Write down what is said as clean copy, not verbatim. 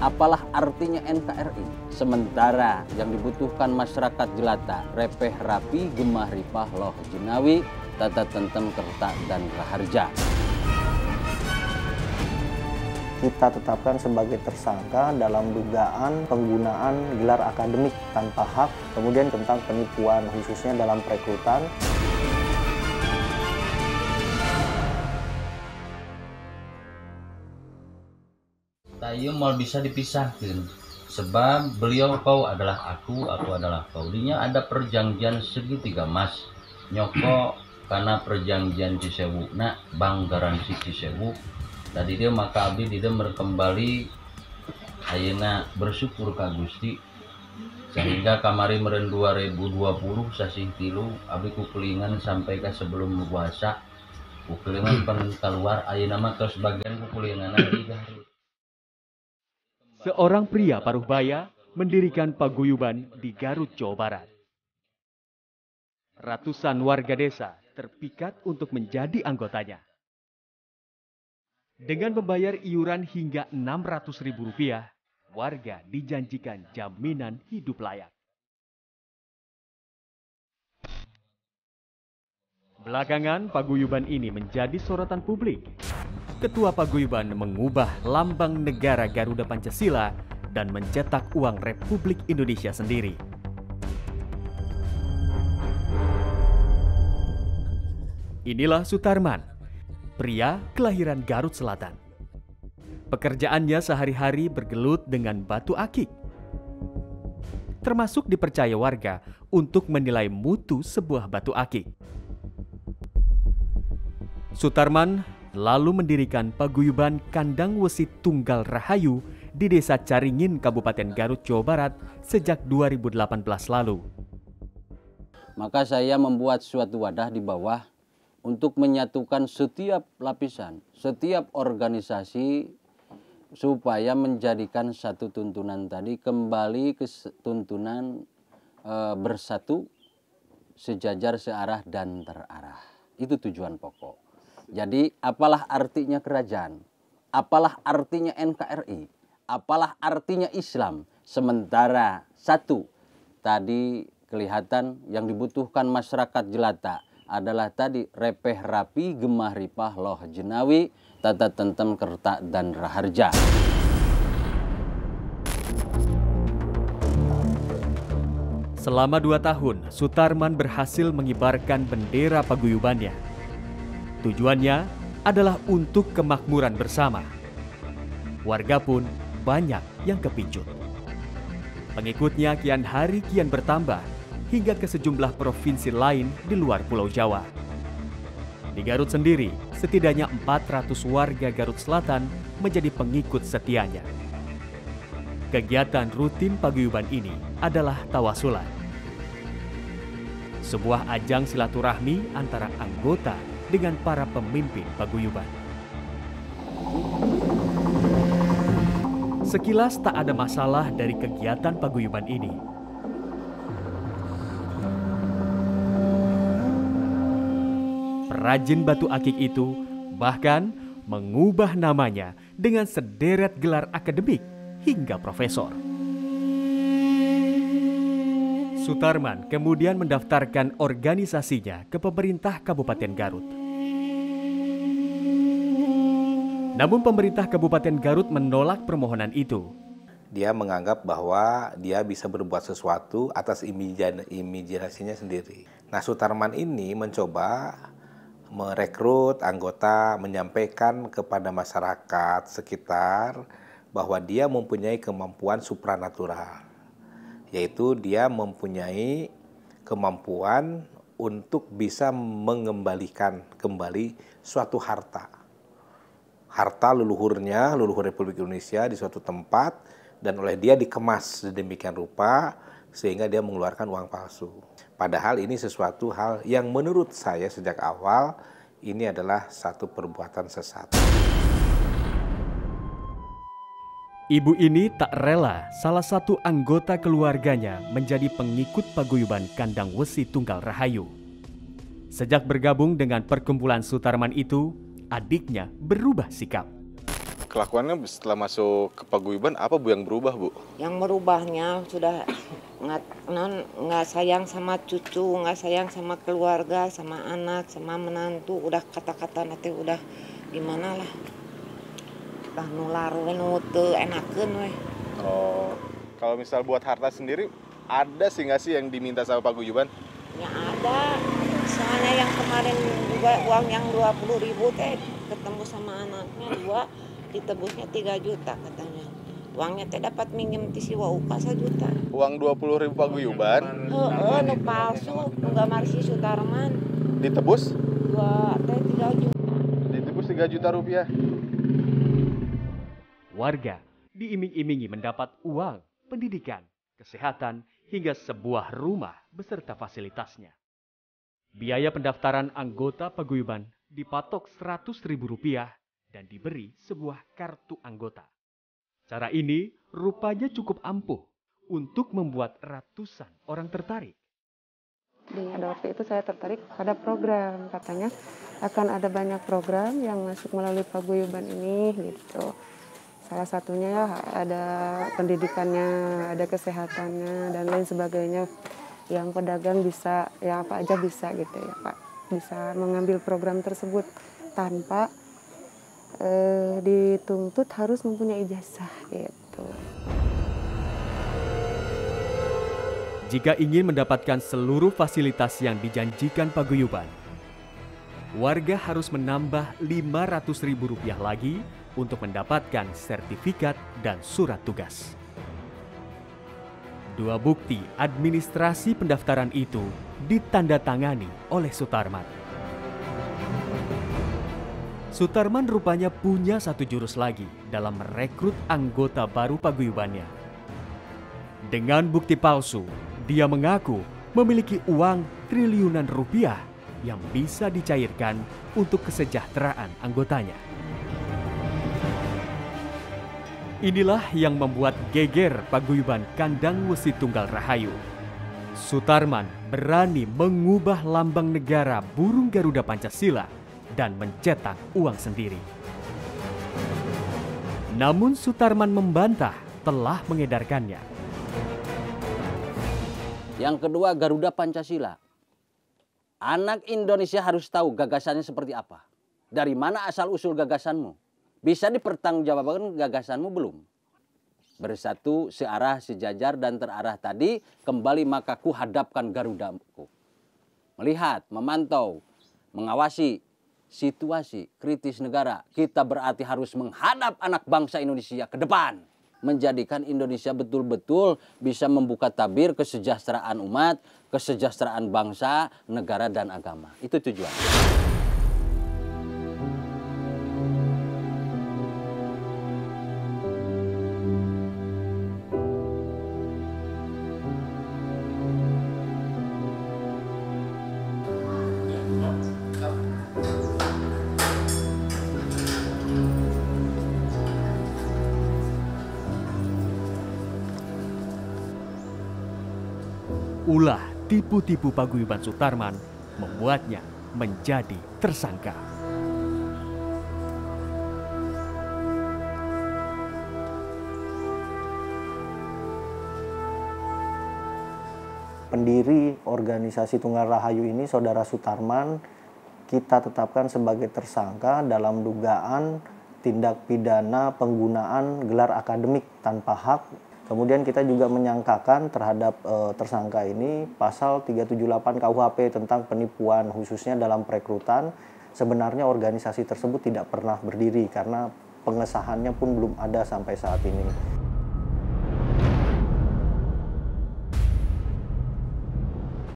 Apalah artinya NKRI? Sementara yang dibutuhkan masyarakat jelata, repeh rapi, gemah ripah, loh jinawi, tata tentem kerta dan raharja. Kita tetapkan sebagai tersangka dalam dugaan penggunaan gelar akademik tanpa hak, kemudian tentang penipuan khususnya dalam perekrutan. Tayo mal bisa dipisahkan sebab beliau kau adalah aku adalah kau. Dinya ada perjanjian segitiga mas nyoko karena perjanjian Cisewu nak bang garansi Cisewu tadi dia maka abdi dia merekembali ayeuna bersyukur ka Gusti sehingga kamari meren 2020 sasih tilu abdi kukulingan sampai ke sebelum puasa kukulingan pen keluar ayeuna mah ke sebagian kukulingan di Garut. Seorang pria paruh baya mendirikan paguyuban di Garut, Jawa Barat. Ratusan warga desa terpikat untuk menjadi anggotanya. Dengan membayar iuran hingga Rp600.000, warga dijanjikan jaminan hidup layak. Belakangan, paguyuban ini menjadi sorotan publik. Ketua paguyuban mengubah lambang negara Garuda Pancasila dan mencetak uang Republik Indonesia sendiri. Inilah Sutarman, pria kelahiran Garut Selatan. Pekerjaannya sehari-hari bergelut dengan batu akik. Termasuk dipercaya warga untuk menilai mutu sebuah batu akik. Sutarman lalu mendirikan paguyuban Kandang Wesi Tunggal Rahayu di Desa Caringin, Kabupaten Garut, Jawa Barat sejak 2018 lalu. Maka saya membuat suatu wadah di bawah untuk menyatukan setiap lapisan, setiap organisasi supaya menjadikan satu tuntunan tadi kembali ke tuntunan bersatu, sejajar, searah, dan terarah. Itu tujuan pokok. Jadi apalah artinya kerajaan, apalah artinya NKRI, apalah artinya Islam. Sementara satu, tadi kelihatan yang dibutuhkan masyarakat jelata adalah tadi repeh rapi, gemah ripah, loh jinawi, tata tentem kerta dan raharja. Selama 2 tahun, Sutarman berhasil mengibarkan bendera paguyubannya. Tujuannya adalah untuk kemakmuran bersama. Warga pun banyak yang kepincut. Pengikutnya kian hari kian bertambah hingga ke sejumlah provinsi lain di luar Pulau Jawa. Di Garut sendiri, setidaknya 400 warga Garut Selatan menjadi pengikut setianya. Kegiatan rutin paguyuban ini adalah tawasulan. Sebuah ajang silaturahmi antara anggota dengan para pemimpin paguyuban. Sekilas tak ada masalah dari kegiatan paguyuban ini. Perajin batu akik itu bahkan mengubah namanya dengan sederet gelar akademik hingga profesor. Sutarman kemudian mendaftarkan organisasinya ke pemerintah Kabupaten Garut. Namun pemerintah Kabupaten Garut menolak permohonan itu. Dia menganggap bahwa dia bisa berbuat sesuatu atas imajinasinya sendiri. Nah, Sutarman ini mencoba merekrut anggota, menyampaikan kepada masyarakat sekitar bahwa dia mempunyai kemampuan supranatural, yaitu dia mempunyai kemampuan untuk bisa mengembalikan kembali suatu harta leluhur Republik Indonesia di suatu tempat, dan oleh dia dikemas sedemikian rupa sehingga dia mengeluarkan uang palsu. Padahal ini sesuatu hal yang menurut saya sejak awal ini adalah satu perbuatan sesat. Ibu ini tak rela salah satu anggota keluarganya menjadi pengikut paguyuban Kandang Wesi Tunggal Rahayu. Sejak bergabung dengan perkumpulan Sutarman itu, adiknya berubah sikap. kelakuannya setelah masuk ke paguyuban apa Bu yang berubah Bu? Yang merubahnya sudah nggak sayang sama cucu, nggak sayang sama keluarga, sama anak, sama menantu. Udah kata-kata nanti udah gimana lah. Udah nular we nu teu enakeun we. Oh, kalau misal buat harta sendiri ada sih nggak sih yang diminta sama paguyuban? Ya ada. Soalnya yang kemarin juga uang yang 20.000 teh ketemu sama anaknya 2, ditebusnya 3 juta katanya. Uangnya teh dapat minjem ti si Wauka 1 juta. Uang 20.000 paguyuban? Heeh, nu palsu, nu gambar si Sutarman. Ditebus? 3 juta. Ditebus 3 juta rupiah. Warga diiming-imingi mendapat uang, pendidikan, kesehatan, hingga sebuah rumah beserta fasilitasnya. Biaya pendaftaran anggota paguyuban dipatok Rp100.000 dan diberi sebuah kartu anggota. Cara ini rupanya cukup ampuh untuk membuat ratusan orang tertarik. Pada waktu itu saya tertarik pada program, katanya akan ada banyak program yang masuk melalui paguyuban ini gitu. Salah satunya ya ada pendidikannya, ada kesehatannya dan lain sebagainya. Yang pedagang bisa, ya apa aja bisa gitu ya Pak. Bisa mengambil program tersebut tanpa dituntut harus mempunyai ijazah gitu. Jika ingin mendapatkan seluruh fasilitas yang dijanjikan paguyuban, warga harus menambah Rp500.000 lagi untuk mendapatkan sertifikat dan surat tugas. 2 bukti administrasi pendaftaran itu ditandatangani oleh Sutarman. Sutarman rupanya punya satu jurus lagi dalam merekrut anggota baru paguyubannya. Dengan bukti palsu, dia mengaku memiliki uang triliunan rupiah yang bisa dicairkan untuk kesejahteraan anggotanya. Inilah yang membuat geger paguyuban Kandang Wesi Tunggal Rahayu. Sutarman berani mengubah lambang negara burung Garuda Pancasila dan mencetak uang sendiri. Namun Sutarman membantah telah mengedarkannya. Yang kedua, Garuda Pancasila. Anak Indonesia harus tahu gagasannya seperti apa. Dari mana asal-usul gagasanmu? Bisa dipertanggungjawabkan gagasanmu belum? Bersatu, searah, sejajar, dan terarah tadi, kembali maka ku hadapkan Garudaku. Melihat, memantau, mengawasi situasi kritis negara. Kita berarti harus menghadap anak bangsa Indonesia ke depan. Menjadikan Indonesia betul-betul bisa membuka tabir kesejahteraan umat, kesejahteraan bangsa, negara, dan agama. Itu tujuan. Ulah tipu-tipu paguyuban Sutarman membuatnya menjadi tersangka. Pendiri organisasi Tunggal Rahayu ini, Saudara Sutarman, kita tetapkan sebagai tersangka dalam dugaan tindak pidana penggunaan gelar akademik tanpa hak. Kemudian kita juga menyangkakan terhadap tersangka ini pasal 378 KUHP tentang penipuan, khususnya dalam perekrutan. Sebenarnya organisasi tersebut tidak pernah berdiri karena pengesahannya pun belum ada sampai saat ini.